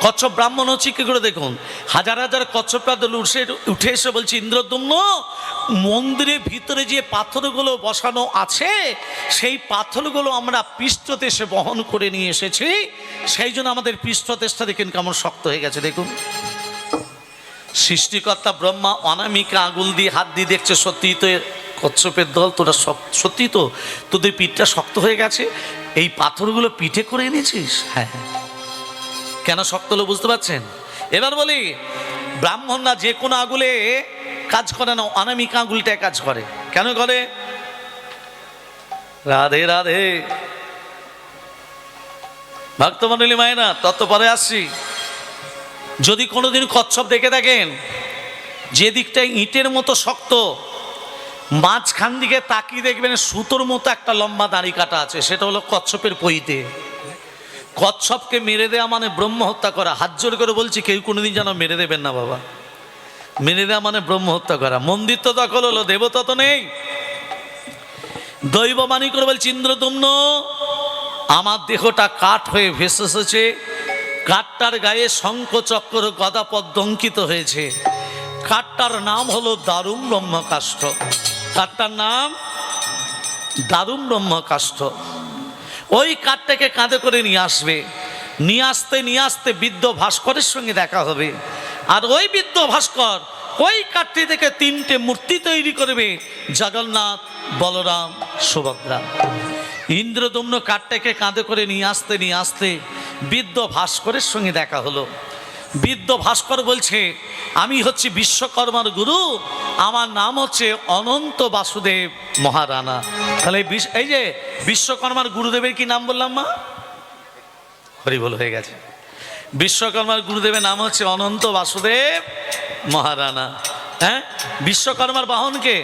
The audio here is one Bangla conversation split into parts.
কচ্ছপ ব্রাহ্মণ হচ্ছে কি করে দেখুন, হাজার হাজার কচ্ছপরা দল উঠে এসে বলছে, ইন্দ্রদম্ন মন্দিরের ভিতরে যে পাথরগুলো বসানো আছে সেই পাথরগুলো আমরা পৃষ্ঠদেশে বহন করে নিয়ে এসেছি, সেই জন্য আমাদের পৃষ্ঠদেশটা দেখুন কেমন শক্ত হয়ে গেছে। দেখুন সৃষ্টিকর্তা ব্রহ্মা অনামিকা আঙুল দিয়ে হাত দিয়ে দেখছে, সত্যি তো কচ্ছপের দল তোরা সত্যি তো তোদের পিঠটা শক্ত হয়ে গেছে, এই পাথরগুলো পিঠে করে এনেছিস। হ্যাঁ, কেন শক্ত হলো বুঝতে পারছেন? এবার বলি, ব্রাহ্মণরা যে কোনো আঙুলে কাজ করে না, অনামিকা আঙুলটায় কাজ করে। কেন করে? রাধে রাধে ভক্তমণ্ডলী মায়েরা, তত পরে আসছি। যদি কোনোদিন কচ্ছপ দেখে থাকেন, যে দিকটায় ইটের মতো শক্ত, মাঝখান দিকে তাকিয়ে দেখবেন সুতোর মতো একটা লম্বা দাড়ি কাটা আছে, সেটা হলো কচ্ছপের পইতে। কচ্ছপকে মেরে দেওয়া মানে ব্রহ্ম হত্যা করা। হাত জোর করে বলছি, কেউ কোনোদিন যেন মেরে দেবেন না বাবা। মেরে দেওয়া মানে ব্রহ্ম হত্যা করা। মন্দির তো দখল হলো, দেবতা তো নেই। দৈব মানি করে বলছি, ইন্দ্রদম্ন আমার দেহটা কাঠ হয়ে ভেসে এসেছে, কাঠটার গায়ে শঙ্খ চক্র গদা পদ্ম অঙ্কিত হয়েছে। কাঠটার নাম হলো দারুণ ব্রহ্মকাষ্ঠ। কাঠটার নাম দারুণ ব্রহ্মকাষ্ঠ। ওই কাঠটাকে কাঁধে করে নিয়ে আসবে, নিয়ে আসতে বৃদ্ধ ভাস্করের সঙ্গে দেখা হবে। আর ওই বৃদ্ধ ভাস্কর ওই কাঠটি থেকে 3টে মূর্তি তৈরি করবে, জগন্নাথ, বলরাম, সুভদ্রা। ইন্দ্রদম্ন কাঠটাকে কাঁধে করে নিয়ে আসতে বৃদ্ধ ভাস্করের সঙ্গে দেখা হলো। বৃদ্ধ ভাস্কর বলছে, আমি হচ্ছি বিশ্বকর্মার গুরু, আমার নাম হচ্ছে অনন্ত বাসুদেব মহারানা। তাহলে এই যে বিশ্বকর্মার গুরুদেবের কি নাম বললাম মা? হরি বল হয়ে গেছে। বিশ্বকর্মার গুরুদেবের নাম হচ্ছে অনন্ত বাসুদেব মহারানা। হ্যাঁ, বিশ্বকর্মার বাহন কে?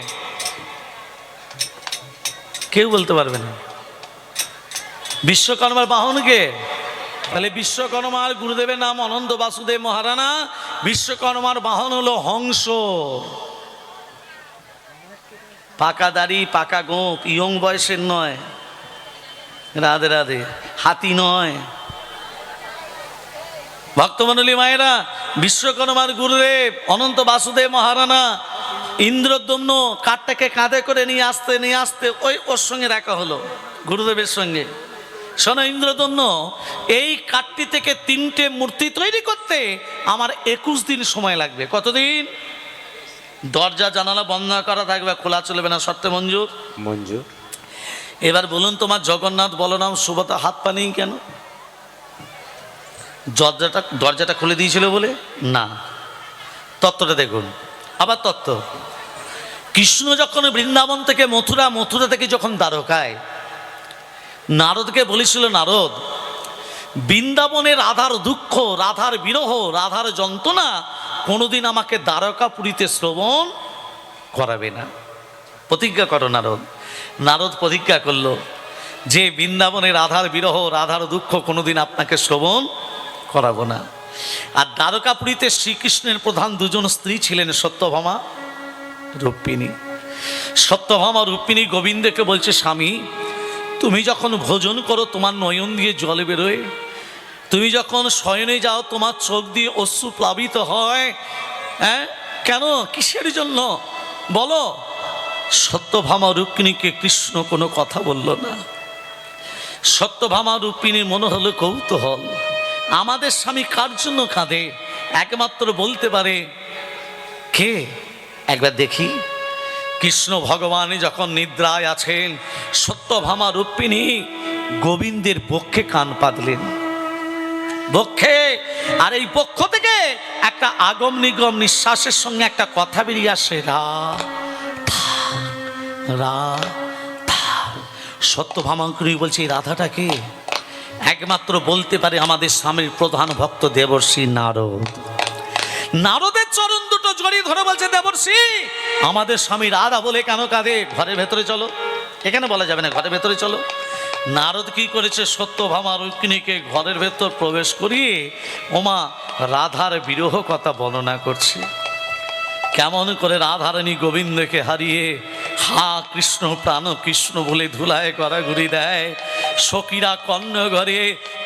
কেউ বলতে পারবে না। বিশ্বকর্মার বাহন কে? তাহলে বিশ্বকর্মার গুরুদেবের নাম অনন্ত বাসুদেব মহারানা। বিশ্বকর্মার বাহন হলো হংস। পাকা দাড়ি, পাকা গোঁফ, ইয়ং বয়সের নয়। রাধে রাধে। হাতি নয়। ভক্তমণ্ডলী মায়েরা, বিশ্বকর্মার গুরুদেব অনন্ত বাসুদেব মহারানা। ইন্দ্রদম্ন কাঠটাকে কাঁধে করে নিয়ে আসতে ওর সঙ্গে দেখা হলো, গুরুদেবের সঙ্গে। শোনো ইন্দ্রদম্ন, এই কাঠটি থেকে 3টে মূর্তি তৈরি করতে আমার 21 দিন সময় লাগবে। কতদিন? দরজা জানালা বন্ধ করা থাকবে, খোলা চলবে না। শর্তে মঞ্জুর? মঞ্জুর। এবার বলুন, তোমার জগন্নাথ, বলরাম, সুভদ্রা হাত পা নেই কেন? দরজাটা খুলে দিয়েছিল বলে না। তত্ত্বটা দেখুন। আবার তত্ত্ব, কৃষ্ণ যখন বৃন্দাবন থেকে মথুরা থেকে যখন দ্বারকায়, নারদকে বলেছিল, নারদ বৃন্দাবনের রাধার দুঃখ, রাধার বিরহ, রাধার যন্ত্রণা কোনোদিন আমাকে দ্বারকাপুরীতে শ্রবণ করাবে না। প্রতিজ্ঞা করো নারদ। নারদ প্রতিজ্ঞা করলো যে বৃন্দাবনের রাধার বিরহ, রাধার দুঃখ কোনোদিন আপনাকে শ্রবণ করাবো না। আর দ্বারকাপুরীতে শ্রীকৃষ্ণের প্রধান 2জন স্ত্রী ছিলেন, সত্যভামা, রুক্মিণী। সত্যভামা রুক্মিণী গোবিন্দকে বলছে, স্বামী তুমি যখন ভোজন করো তোমার নয়ন দিয়ে জল বেরোয়, তুমি যখন শয়নে যাও তোমার চোখ দিয়ে অশ্রু প্লাবিত হয়। হ্যাঁ, কেন? কিসের জন্য বলো? সত্যভামা রুক্মিণীকে কৃষ্ণ কোনো কথা বলল না। সত্যভামা রুক্মিণীর মনে হলো কৌতূহল, আমাদের স্বামী কার জন্য কাঁদে? একমাত্র বলতে পারে কে? একবার দেখি। কৃষ্ণ ভগবান যখন নিদ্রায় আছেন, সত্যভামা রুক্মিণী গোবিন্দের বক্ষে কান পাতলেন, বক্ষে। আর এই বক্ষ থেকে একটা আগম নিগম নিঃশ্বাসের সঙ্গে একটা কথা বেরিয়ে আসে, রাধা। সত্যভামা রুক্মিণী বলছে, এই রাধাটাকে একমাত্র বলতে পারে আমাদের স্বামীর প্রধান ভক্ত দেবর্ষি নারদ। নারদের চরণ দুটো জড়িয়ে ধরে বলছে, দেবর্ষি আমাদের স্বামী রাধা বলে কেন কাঁদে? ঘরের ভেতরে চলো। এখানে বলা যাবে না, ঘরের ভেতরে চলো। নারদ কি করেছে? সত্যভামা রুক্মিণীকে ঘরের ভেতর প্রবেশ করিয়ে ওমা রাধার বিরহ কথা বর্ণনা করছে। কেমন করে রাধারানী গোবিন্দকে হারিয়ে হা কৃষ্ণ প্রাণ কৃষ্ণ বলে ধুলায় করাঘুরি দেয়, সখীরা কর্ণ ঘরে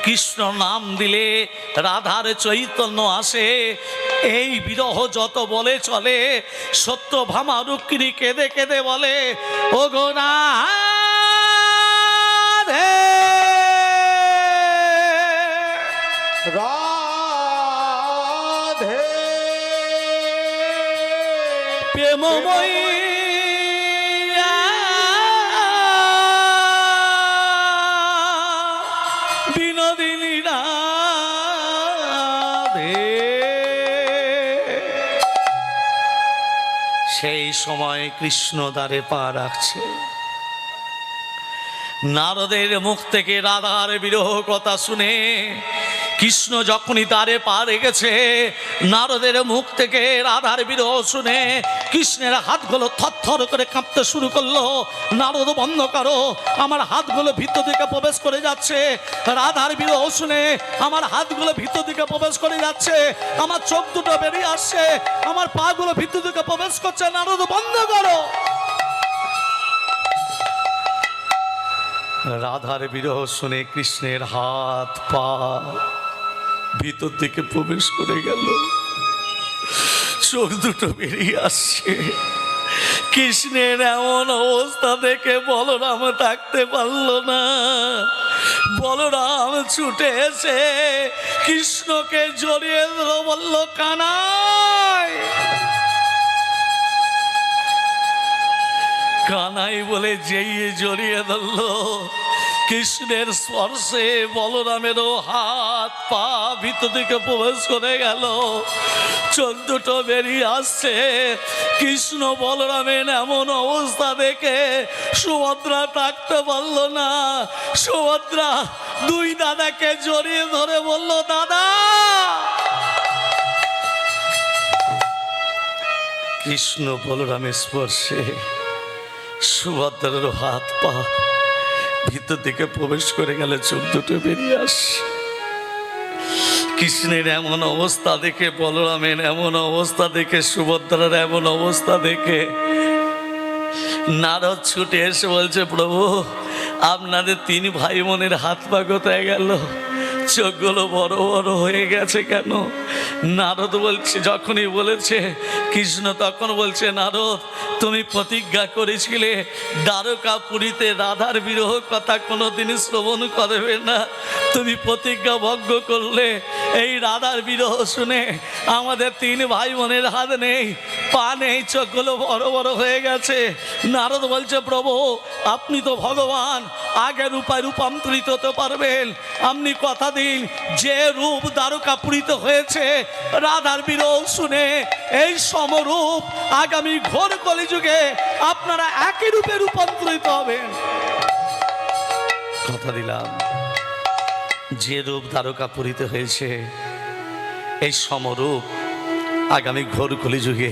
কৃষ্ণ নাম দিলে রাধার চৈতন্য আসে। এই বিরহ যত বলে চলে, সত্যভামা রুক্মিণী কেঁদে কেঁদে বলে, ও গো রাধে রাধে প্রেমময়ী বিনোদিনী রাধে। সেই সময় কৃষ্ণ দ্বারে পা রাখছে। নারদের মুখ থেকে রাধার বিরহ কথা শুনে কৃষ্ণ যখনই দ্বারে পা রেখেছে, নারদের মুখ থেকে রাধার বিরহ শুনে কৃষ্ণের হাতগুলো থরথর করে কাঁপতে শুরু করলো। নারদ, বন্ধ করো, আমার হাতগুলো ভিতর দিকে প্রবেশ করে যাচ্ছে। রাধার বিরহ শুনে আমার হাতগুলো ভিতর দিকে প্রবেশ করে যাচ্ছে, আমার চোখ দুটো বেরিয়ে আসছে, আমার পাগুলো ভিতর দিকে প্রবেশ করছে। নারদ, বন্ধ করো। রাধার বিরহ শুনে কৃষ্ণের হাত পা ভিতর থেকে প্রবেশ করে গেল, চোখ দুটো বেরিয়ে আসছে। কৃষ্ণের এমন অবস্থা দেখে বলরাম থাকতে পারল না। বলরাম ছুটে এসে কৃষ্ণকে জড়িয়ে ধরে বলল, কানাই। কানাই বলে যেই জড়িয়ে ধরল, কৃষ্ণের স্পর্শে বলরামেরও হাত পা ভিতর দিকে প্রবেশ করে গেল, চোখ দুটো বেরিয়ে আসছে। কৃষ্ণ বলরামের এমন অবস্থা দেখে সুভদ্রা থাকতে পারল না। সুভদ্রা দুই দাদাকে জড়িয়ে ধরে বলল, দাদা। কৃষ্ণ বলরামের স্পর্শে সুভদ্রার হাত পা ভিতর দিকে প্রবেশ করে গেল, চোখ দুটো বেরিয়ে আসছে। কৃষ্ণের এমন অবস্থা দেখে, বলরামের এমন অবস্থা দেখে, সুভদ্রার এমন অবস্থা দেখে নারদ ছুটে এসে বলছে, প্রভু আপনাদের তিন ভাই বোনের হাত পা কোথায় গেল? চোখগুলো বড় বড় হয়ে গেছে কেন? নারদ বলছে, যখনই বলেছে কৃষ্ণ তখন বলছে, নারদ তুমি প্রতিজ্ঞা করেছিলে দ্বারকাপুরীতে রাধার বিরহ কথা কোনোদিন শ্রবণ করবে না। তুমি প্রতিজ্ঞা ভঙ্গ করলে। এই রাধার বিরহ শুনে আমাদের তিন ভাই বোনের হাত নেই, পা নেই, চোখগুলো বড় বড় হয়ে গেছে। নারদ বলছে, প্রভু আপনি তো ভগবান, আগে রূপায় রূপান্তরিত হতে পারবেন। আপনি কথা দিন, যে রূপ দ্বারকাপুরীতে হয়েছে রাধার বিরহ শুনে, এই সমরূপ আগামী ঘোর কলিযুগে আপনারা একই রূপে রূপান্তরিত হবেন। কথা দিলাম, যে রূপ দ্বারকাপুরীতে হয়েছে এই সমরূপ আগামী ঘোর কলিযুগে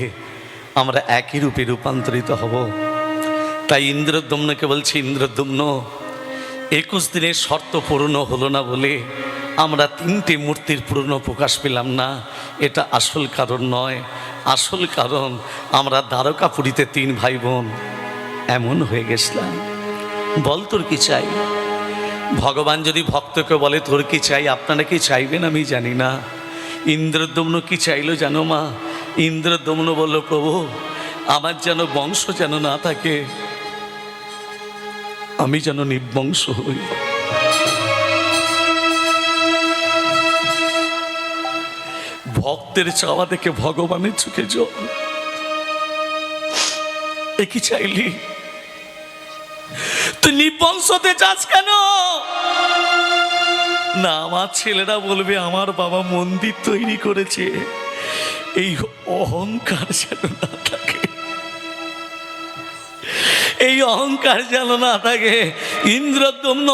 আমরা একই রূপে রূপান্তরিত হব। তাই ইন্দ্রদ্যম্নকে বলছি, ইন্দ্রদ্যম্ন 21 দিনের শর্ত পূর্ণ হলো না বলে আমরা তিনটে মূর্তির পূর্ণ প্রকাশ পেলাম না। এটা আসল কারণ নয়। আসল কারণ আমরা দ্বারকাপুরীতে তিন ভাই বোন এমন হয়ে গেছিলাম। বল তোর কি চাই? ভগবান যদি ভক্তকে বলে তোর কি চাই, আপনারা কি চাইবেন আমি জানি না। ইন্দ্রদ্যম্ন কি চাইলো জানো মা? ইন্দ্রদ্যম্ন বলল, প্রভু আমার যেন বংশ যেন না থাকে, আমি যেন নির্বংশ হই। ভক্তের চাওয়া দেখে ভগবানের চোখে জল। এ কি চাইলি? তুই নির্বংশ হতে চাস কেন? না, আমার ছেলেরা বলবে আমার বাবা মন্দির তৈরি করেছে, এই অহংকার যেন না থাকে, এই অহংকার যেন না থাকে। ইন্দ্রদ্যম্ন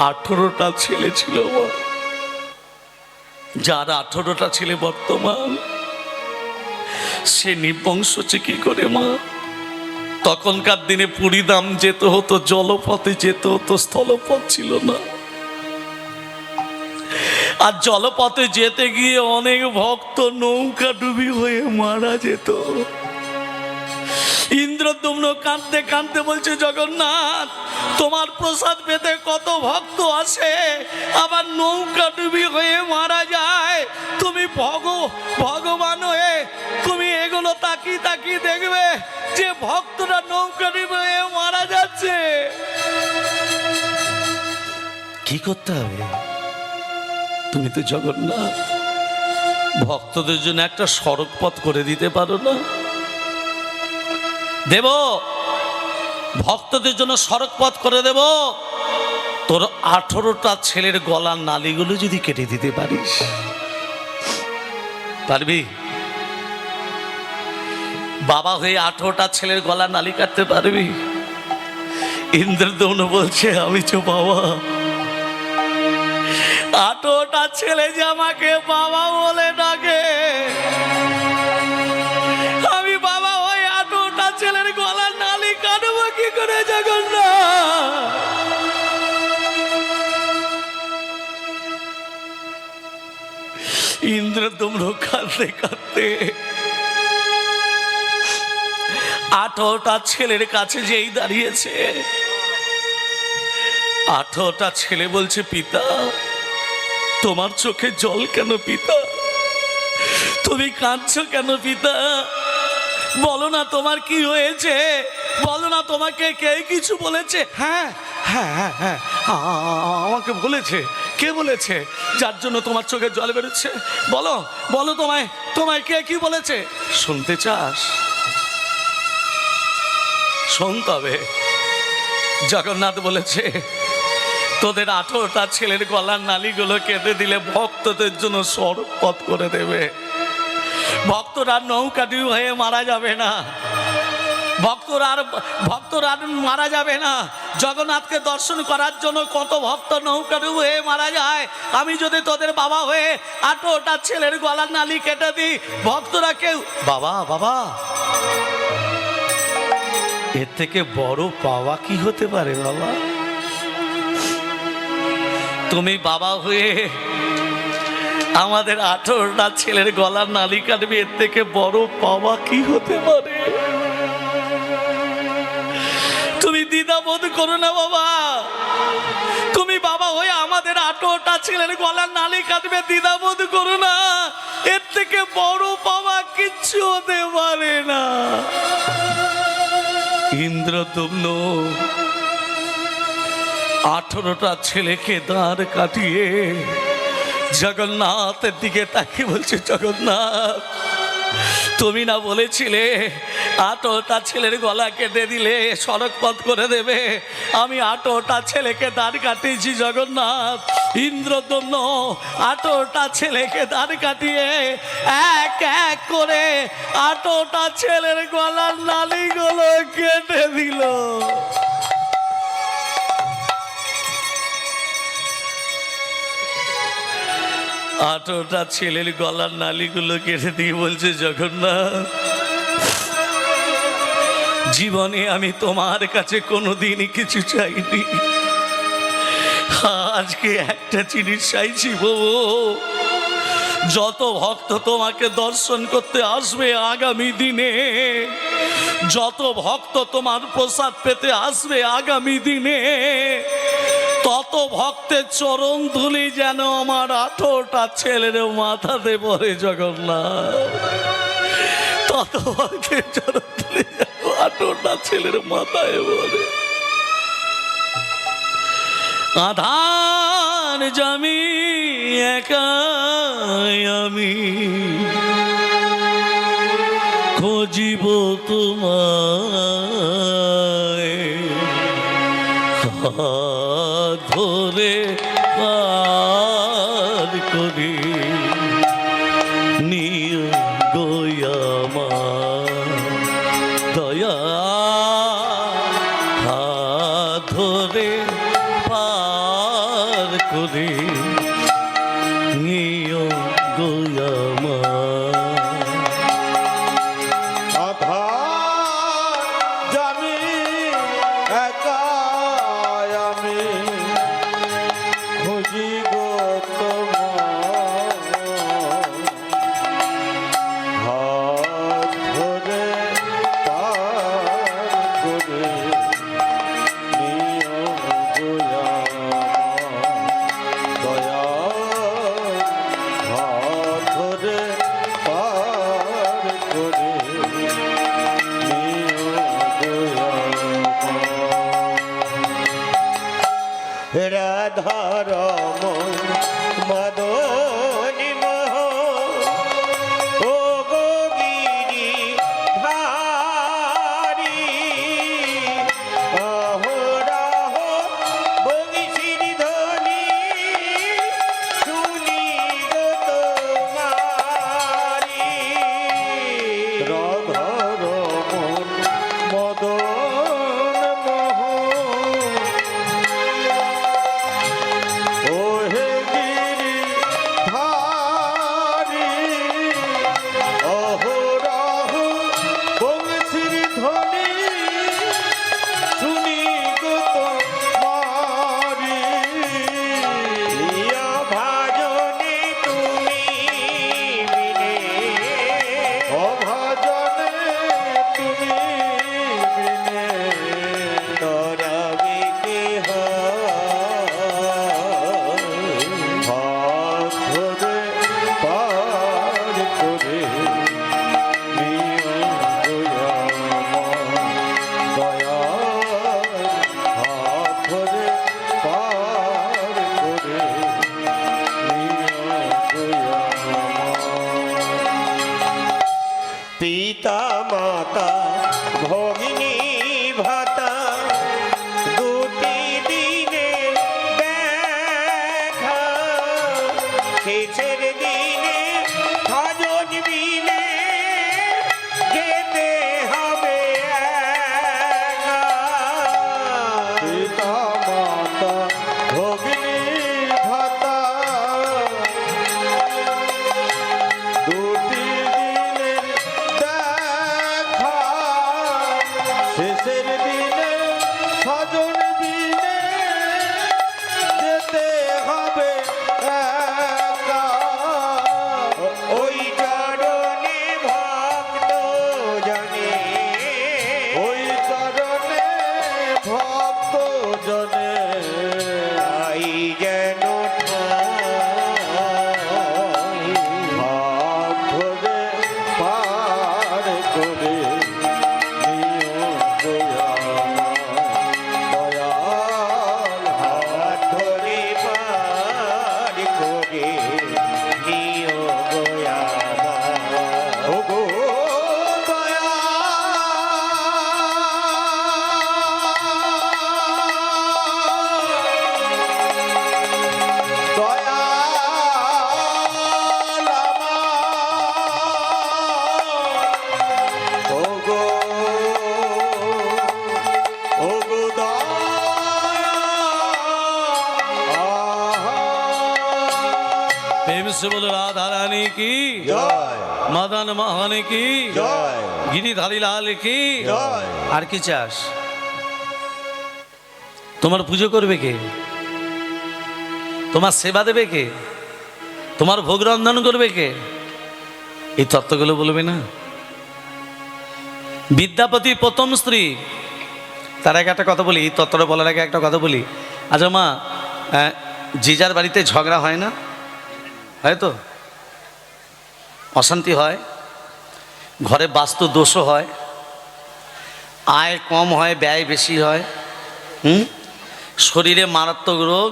18টা ছেলে ছিল, যার 18টা ছেলে বর্তমান, সে নির্বংশ হচ্ছে কি করে মা? তখনকার দিনে পুরীধাম যেতে হতো জলপথে যেতে হতো, স্থলপথ ছিল না। আর জলপথে যেতে গিয়ে অনেক ভক্ত নৌকা ডুবি হয়ে মারা যেত। ইন্দ্রদ্যুম্ন কাঁদতে কাঁদতে বলছে, জগন্নাথ তোমার প্রসাদ পেতে কত ভক্ত আসে, আবার নৌকা ডুবি হয়ে মারা যায়, তুমি ভগবান হয়ে তুমি এগুলো তাকিয়ে তাকিয়ে দেখবে যে ভক্তরা নৌকা ডুবি হয়ে মারা যাচ্ছে, কি করতে হবে? তুমি তো জগন্নাথ, ভক্তদের জন্য একটা সড়ক পথ করে দিতে পারো না? দেব, ভক্তদের জন্য সড়ক পথ করে দেব, তোর 18টা ছেলের গলার নালিগুলো যদি কেটে দিতে পারিস, পারবি? বাবা হয়ে 18টা ছেলের গলার নালি কাটতে পারবি? ইন্দ্রদ্যুম্ন বলছে, আমি তো বাবা, 18টা ছেলে যে আমাকে বাবা বলে ডাকে, আমি বাবা হয়ে 18টা ছেলের গলার নালি কাটবো কি করে জগন্নাথ? ইন্দ্রদ্যুম্ন কাঁদতে কাঁদতে 18টা ছেলের কাছে যেই দাঁড়িয়েছে, 18টা ছেলে বলছে, পিতা তোমার চোখে জল কেন পিতা? তুমি কাঁদছো কেন পিতা? বলো না তোমার কি হয়েছে, বলো না তোমাকে কে কিছু বলেছে? হ্যাঁ হ্যাঁ হ্যাঁ হ্যাঁ, আমাকে বলেছে। কে বলেছে যার জন্য তোমার চোখে জল বেরোচ্ছে? বলো বলো, তোমায় কে কি বলেছে? শুনতে চাস? শোন তবে। জগন্নাথ বলেছে, তোদের 18টা ছেলের গলার নালিগুলো কেটে দিলে ভক্তদের জন্য সড়ক পথ করে দেবে, ভক্তরা নৌকা ডুবি হয়ে মারা যাবে না, ভক্তরা মারা যাবে না। জগন্নাথকে দর্শন করার জন্য কত ভক্ত নৌকা ডুবি হয়ে মারা যায়, আমি যদি তোদের বাবা হয়ে 18টা ছেলের গলার নালি কেটে দিই, ভক্তরা কেউ বাবা বাবা, এর থেকে বড় পাওয়া কি হতে পারে বাবা? তুমি বাবা হয়ে আমাদের 18টা ছেলের গলার নালি কাটবে, এর থেকে বড় পাওয়া কি হতে পারে? তুমি দ্বিধাবোধ করো না বাবা, তুমি বাবা হয়ে আমাদের 18টা ছেলের গলার নালি কাটবে, দ্বিধাবোধ করো না, এর থেকে বড় পাওয়া কিচ্ছু হতে পারে না। ইন্দ্রদ্যুম্ন 18টা ছেলেকে দাঁড় কাটিয়ে জগন্নাথের দিকে তাকিয়ে বলছে, জগন্নাথ তুমি না বলেছিলে 18টা ছেলের গলা কেটে দিলে সড়ক পথ করে দেবে? আমি 18টা ছেলেকে দাঁড় কাটিয়েছি জগন্নাথ। ইন্দ্রদ্যুম্ন 18টা ছেলেকে দাঁড় কাটিয়ে এক এক করে 18টা ছেলের গলার নালিগুলো কেটে দিল। 18টা ছেলের গলার নালিগুলো কেটে দিয়ে বলছে, জগন্নাথ জীবনে আমি তোমার কাছে কোনোদিনই কিছু চাইনি, আজকে একটা জিনিস চাইছি বাবু, যত ভক্ত তোমাকে দর্শন করতে আসবে আগামী দিনে, যত ভক্ত তোমার প্রসাদ পেতে আসবে আগামী দিনে, তত ভক্তের চরণ ধুলি যেন আমার 18টা ছেলের মাথাতে পড়ে জগন্নাথ, তত ভক্তের চরণ ধুলি যেন 18টা ছেলের মাথায় পড়ে। আধার জামি একাই আমি খুঁজিব তোমায়, ধরে পার করি নিয় গোয়ামা দয়া, ধরে পার করি নিয় গোয়ামা। রাধারমণ মদনী মোহন ও গো গিরিধারী অহরহ বংশীর ধ্বনি শুনি গো তোমারি রাধারমণ মদন প্রিয় ভাজনে তুমি বিনে অভাজনে তুমি বিনে তরবে কেহ হাত ধরে পার করে নিও দয়াল হাত ধরে পার করে নিও পিতা মাতা ভগিনী ভাতা দুটি দিনে দেখা শেষের দিনে ভজন বিনে যেতে হবে একা। পিতা মাতা ভগিনী ভাতা দুটি দিনের দেখা শেষের দিনে স্বজন বিনে যেতে হবে একা। ওই চরণে ভক্ত জনে ওই চরণে ভক্ত জনে আই যেন ঠাই। হাত ধরে পার করে নিও দয়াল হাত ধরে পার করে নিও গোয়ামা। ও গো দয়াল আমার ও গো প্রেম সে বলো রাধা রানী কি জয় মদন মোহন কি জয় গিরিধারী লাল কি জয়। আর কি চাস? তোমার পুজো করবে কে? তোমার সেবা দেবে কে? তোমার ভোগ রন্ধন করবে কে? এই তত্ত্বগুলো বলবে না? বিদ্যাপতির প্রথম স্ত্রী, তার আগে একটা কথা বলি, এই তত্ত্বটা বলার আগে একটা কথা বলি। আচ্ছা মা, যে যার বাড়িতে ঝগড়া হয় না? হয়তো অশান্তি হয়, ঘরে বাস্তু দোষও হয়, আয় কম হয়, ব্যয় বেশি হয়, শরীরে মারাত্মক রোগ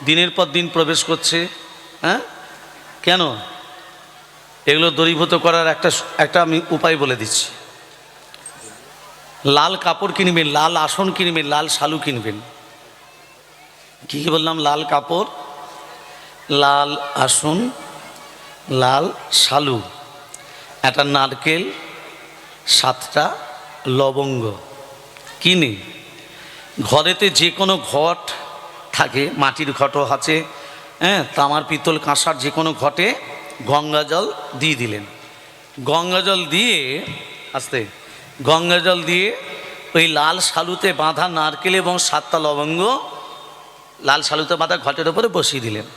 দিনের পর দিন প্রবেশ করছে। হ্যাঁ, কেন? এগুলো দূরীভূত করার একটা আমি উপায় বলে দিচ্ছি। লাল কাপড় কিনবেন, লাল আসন কিনবেন, লাল শালু কিনবেন। কি বললাম? লাল কাপড়, লাল আসন, লাল শালু, একটা নারকেল, 7টা লবঙ্গ কিনে ঘরেতে যে কোনো ঘট থাকে, মাটির ঘটও আছে, হ্যাঁ, তামার পিতল কাঁসার যে কোনো ঘটে গঙ্গা জল দিয়ে দিলেন। গঙ্গা জল দিয়ে আস্তে গঙ্গা জল দিয়ে ওই লাল শালুতে বাঁধা নারকেল এবং 7টা লবঙ্গ লাল শালুতে বাঁধা ঘটের ওপরে বসিয়ে দিলেন।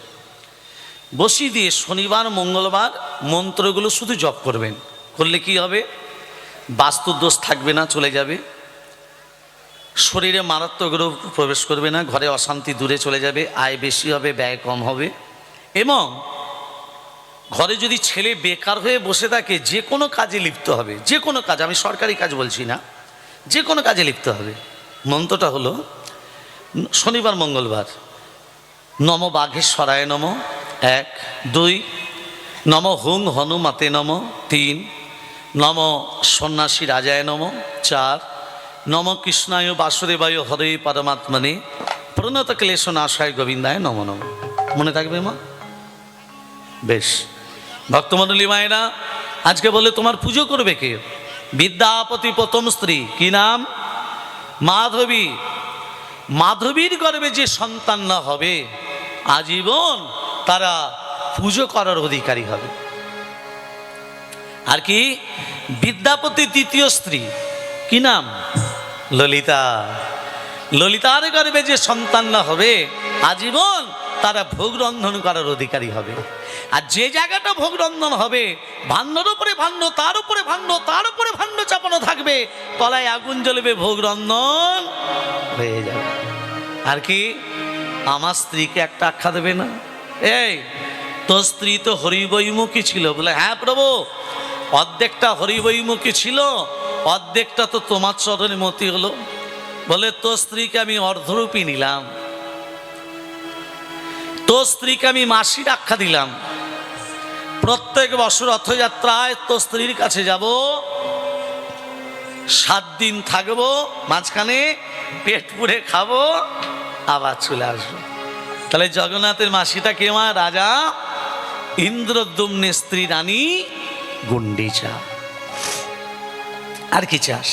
বসিয়ে দিয়ে শনিবার মঙ্গলবার মন্ত্রগুলো শুধু জপ করবেন। করলে কি হবে? বাস্তু দোষ থাকবে না, চলে যাবে। শরীরে মারাত্মক রোগ প্রবেশ করবে না, ঘরে অশান্তি দূরে চলে যাবে, আয় বেশি হবে, ব্যয় কম হবে। এবং ঘরে যদি ছেলে বেকার হয়ে বসে থাকে, যে কোনো কাজে লিপ্ত হবে, যে কোনো কাজ, আমি সরকারি কাজ বলছি না, যে কোনো কাজে লিপ্ত হবে। মন্ত্রটা হলো শনিবার মঙ্গলবার নম বাঘেশ্বরায় নম 1, 2 নম হুং হনুমাতে নম 3 নম সন্ন্যাসী রাজায় নম 4 নম কৃষ্ণায় বাসুদেবায় হরে পরমাত্মনে প্রণত ক্লেশ নাশায় গোবিন্দায় নম নম। মনে থাকবে মা? বেশ, ভক্তমণ্ডলী মায়েরা, আজকে বলে তোমার পুজো করবে কে? বিদ্যাপতি প্রথম স্ত্রী, কি নাম? মাধবী। মাধবীর গর্ভে যে সন্তান না হবে আজীবন তারা পুজো করার অধিকারী হবে। আর কি? বিদ্যাপতি দ্বিতীয় স্ত্রী, কি নাম? ললিতা। ললিতার গর্ভে যে সন্তান না হবে আজীবন তারা ভোগ রন্ধন করার অধিকারী হবে। আর যে জায়গাটা ভোগ রন্ধন হবে, ভাণ্ডর উপরে ভাণ্ড, তার উপরে ভাণ্ড, তার উপরে ভাণ্ড চাপানো থাকবে, তলায় আগুন জ্বলবে, ভোগ রন্ধন হয়ে যাবে। আর কি? আমার স্ত্রীকে একটা আখ্যা দেবে না, এই তোর স্ত্রী তো হরিবৈমুখী ছিল। বলে হ্যাঁ প্রভু, অর্ধেকটা হরিবৈমুখী ছিল, অর্ধেকটা তো তোমার চরণে মতি হলো। বলে তোর স্ত্রীকে আমি অর্ধরূপী নিলাম, তোর স্ত্রীকে আমি মাসির আখ্যা দিলাম। প্রত্যেক বছর রথযাত্রায় তোর স্ত্রীর কাছে যাব, 7 দিন থাকবো, মাঝখানে পেট পুড়ে খাবো, আবার চলে আসবো। তাহলে জগন্নাথের মাসিটা কে মা? রাজা ইন্দ্রদ্যুম্নের স্ত্রী রানী গুন্ডিচা। আর কি চাস?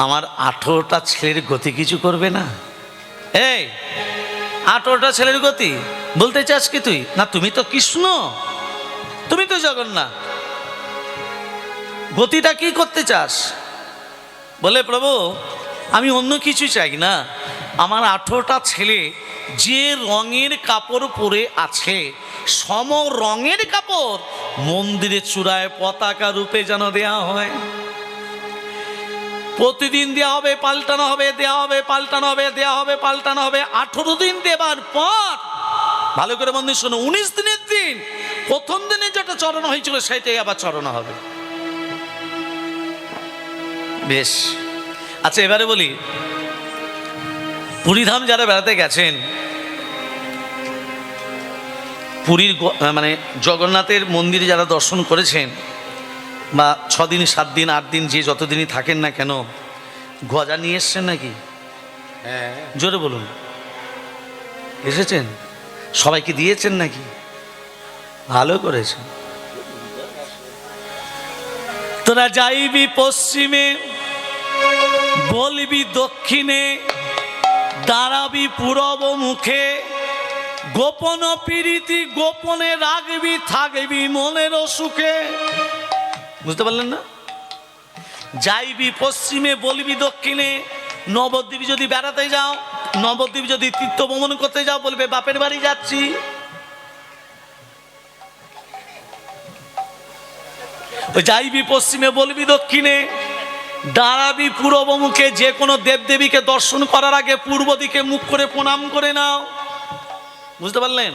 আমার 18টা ছেলের গতি কিছু করবে না? এই 18টা ছেলের গতি বলতে চাস কি তুই? না, তুমি তো কৃষ্ণ, তুমি তো জগন্নাথ, গতিটা কি করতে চাস? বলে প্রভু, আমি অন্য কিছু চাই না, আমার 18টা ছেলে যে রঙের কাপড় পরে আছে, সম রঙের কাপড় মন্দিরের চূড়ায় পতাকা রূপে যেন দেয়া হয়। প্রতিদিন দেওয়া হবে, পাল্টানো হবে, দেওয়া হবে, পাল্টানো হবে, দেওয়া হবে, পাল্টানো হবে। 18 দিন দেবার পর, ভালো করে মন দিয়ে শোনো, 19 দিনের দিন প্রথম দিনে যেটা চরণ হয়েছিল সেটাই আবার চরণ হবে। বেশ, আচ্ছা এবারে বলি, পুরীধাম যারা বেড়াতে গেছেন, পুরীর মানে জগন্নাথের মন্দিরে যারা দর্শন করেছেন, বা 6 দিন 7 দিন 8 দিন যে যতদিনই থাকেন না কেন, গজা নিয়ে এসছেন নাকি? হ্যাঁ, জোরে বলুন, এসেছেন? সবাইকে দিয়েছেন নাকি? ভালো করেছেন। তোরা যাইবি পশ্চিমে, বলবি দক্ষিণে, দাঁড়াবি পূরব মুখে, গোপন প্রীতি গোপনে রাখবি, থাকবি মনের সুখে। বুঝতে পারলেন না? যাইবি পশ্চিমে, বলবি দক্ষিণে। নবদ্বীপ যদি বেড়াতে যাও, নবদ্বীপ যদি তীর্থ ভ্রমণ করতে যাও, বলবে বাপের বাড়ি যাচ্ছি। যাইবি পশ্চিমে, বলবি দক্ষিণে, দাঁড়াবি পূর্ব মুখে। যে কোনো দেবদেবীকে দর্শন করার আগে পূর্ব দিকে মুখ করে প্রণাম করে নাও। বুঝতে পারলেন?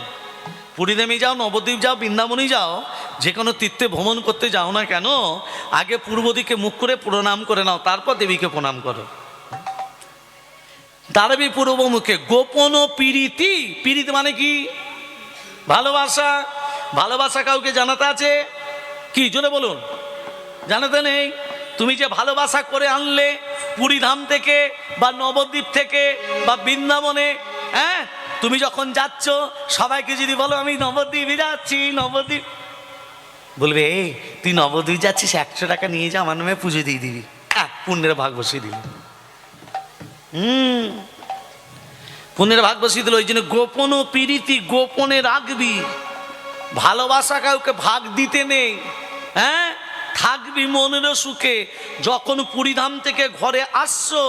পুরীধামে যাও, নবদ্বীপ যাও, বৃন্দাবনে যাও, যে কোনো তীর্থে ভ্রমণ করতে যাও না কেন, আগে পূর্ব দিকে মুখ করে প্রণাম করে নাও, তারপর দেবীকে প্রণাম করো। দাঁড়াবি পূর্ব মুখে। গোপন প্রীতি, প্রীতি মানে কি? ভালোবাসা। ভালোবাসা কাউকে জানাতে আছে কি? জোরে বলুন। জানাতে নেই? তুমি যে ভালোবাসা করে আনলে পুরীধাম থেকে বা নবদ্বীপ থেকে বা বৃন্দাবনে, হ্যাঁ, তুমি যখন যাচ্ছ সবাইকে যদি বলো আমি নবদ্বীপে যাচ্ছি, নবদ্বীপ, বলবে এই তুই নবদ্বীপ যাচ্ছিস, 100 টাকা নিয়ে যা, আমার নামে পুজো দিয়ে দিবি, পুণ্যের ভাগ বসিয়ে দিবি। পুণ্যের ভাগ বসিয়ে দিল। ওই জন্য গোপন প্রীতি গোপনে রাখবি। ভালোবাসা কাউকে ভাগ দিতে নেই, হ্যাঁ, থাকবি মনের সুখে। যখন পুরীধাম থেকে ঘরে আসছো,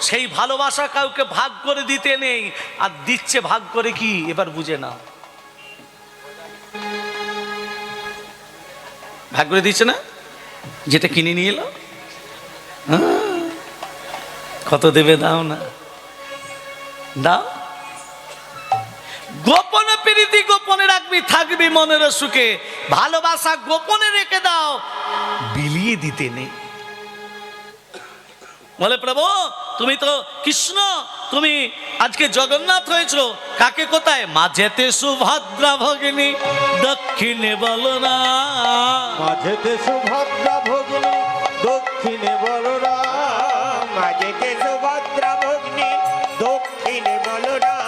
সেই ভালোবাসা কাউকে ভাগ করে দিতে নেই। আর দিচ্ছে ভাগ করে কি? এবার বুঝে নাও। ভাগ করে দিচ্ছে না, যেটা কিনে নিয়ে এলো, কত দেবে দাও না, দাও। গোপন প্রীতি গোপনে রাখবি, থাকবি মনের সুখে। ভালোবাসা গোপনে রেখে দাও, বিলিয়ে দিতে নেই। বলে প্রভু তুমি তো কৃষ্ণ, তুমি আজকে জগন্নাথ হয়েছো, কাকে কোথায়? মাঝেতে সুভদ্রা ভগিনী, দক্ষিণে বলো না। মাঝেতে সুভদ্রা ভগিনী, দক্ষিণে বলরাম। মাঝেতে সুভদ্রা ভগ্নি, দক্ষিণে বলরাম।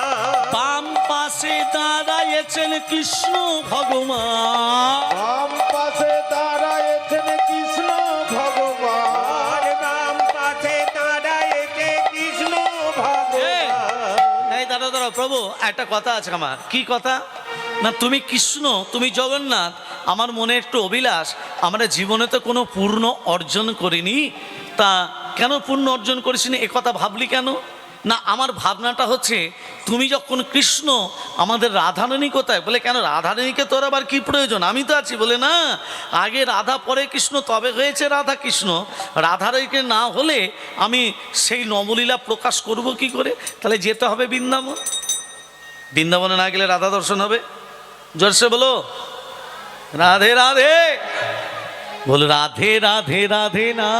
বাম পাশে দাঁড়াইছেন কৃষ্ণ ভগবান, বাম পাশে দাঁড়ায়েছেন কৃষ্ণ ভগবান। আর বাম পাশে দাঁড়াইছে কৃষ্ণ ভগবান। এই দাঁড়া দাঁড়া প্রভু, একটা কথা আছে আমার। কি কথা? না তুমি কৃষ্ণ, তুমি জগন্নাথ, আমার মনে একটু অভিলাষ, আমরা জীবনে তো কোনো পূর্ণ অর্জন করিনি, তা কেন পূর্ণ অর্জন করিসনি এ কথা ভাবলি কেন? না আমার ভাবনাটা হচ্ছে তুমি যখন কৃষ্ণ, আমাদের রাধারানী কোথায়? বলে কেন রাধারানীকে তোর আবার কি প্রয়োজন, আমি তো আছি। বলে না, আগে রাধা পরে কৃষ্ণ, তবে হয়েছে রাধা কৃষ্ণ। রাধারানীকে না হলে আমি সেই নবলীলা প্রকাশ করব কি করে? তাহলে যেতে হবে বৃন্দাবন। বৃন্দাবনে না গেলে রাধা দর্শন হবে? জোরসে বলো রাধে রাধে। বলো রাধে রাধে রাধে না,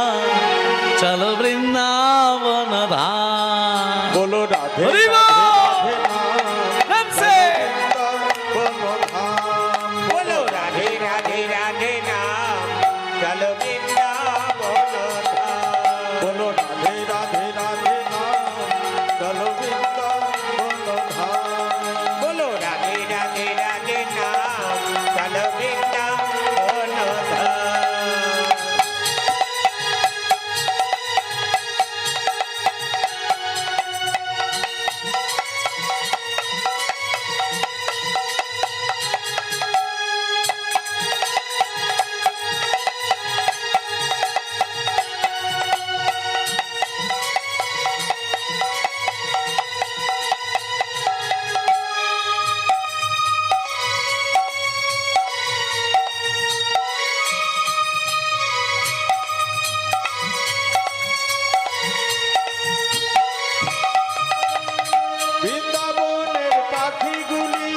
চলো বৃন্দাবন ধাম। বলো রাধে হরি রাধে বল। রাধে নাম, নামছে। বৃন্দাবন ধাম। বলো রাধে রাধে রাধে নাম, চলো বৃন্দাবন ধাম। বলো রাধে রাধে রাধে নাম, চলো বৃন্দাবন ধাম। বলো রাধে রাধে রাধে নাম, চলো বৃন্দাবন ধাম। বৃন্দাবনের পাখিগুলি,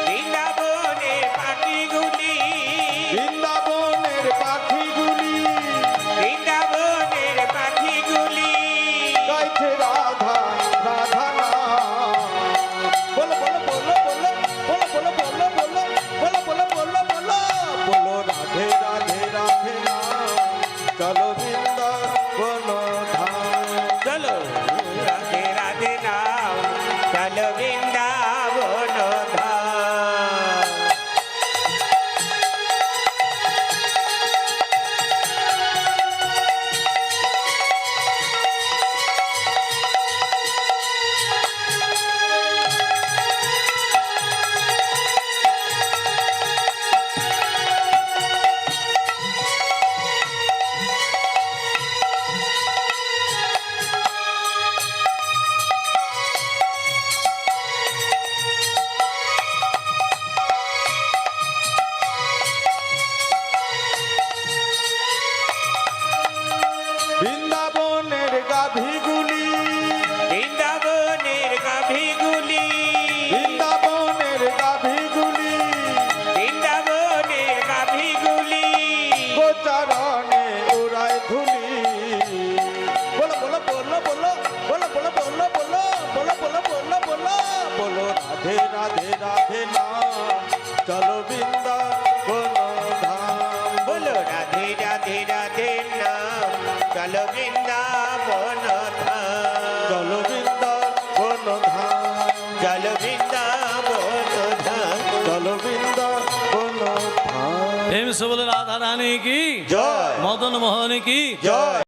বৃন্দাবনের পাখিগুলি, বৃন্দাবনের পাখিগুলি বৃন্দাবনের পাখিগুলি, গাইছে রাধা রাধা নাম। বলো বলো বলো বলো বলো বলো বলো বলো বলো বলো বলো বলো বলো রাধে রাধে রাধে নাম, চলো বৃন্দাবন ধাম। চলো রাধে রাধে নাম, চলো বৃন্দাবন ধাম। বৃন্দাবনের গাভীগুলি, বৃন্দাবনের গাভীগুলি, বৃন্দাবনের গাভীগুলি বৃন্দাবনের গাভীগুলি, গোচারণে উড়ায় ধুলি। বলো বলো বলো বলো বলো বলো বলো বলো বলো বলো বলো বলো বলো রাধে রাধে রাধে নাম, চলো বৃন্দাবন ধাম। বলো রাধে রাধে রাধে নাম, চলো বৃন্দাবন ধাম। চলো বৃন্দাবন ধাম, চলো বৃন্দাবন ধাম। চলো বৃন্দাবন ধাম। প্রেম সে বলে রাধা রানী কি জয়। মদন মোহন কি জয়।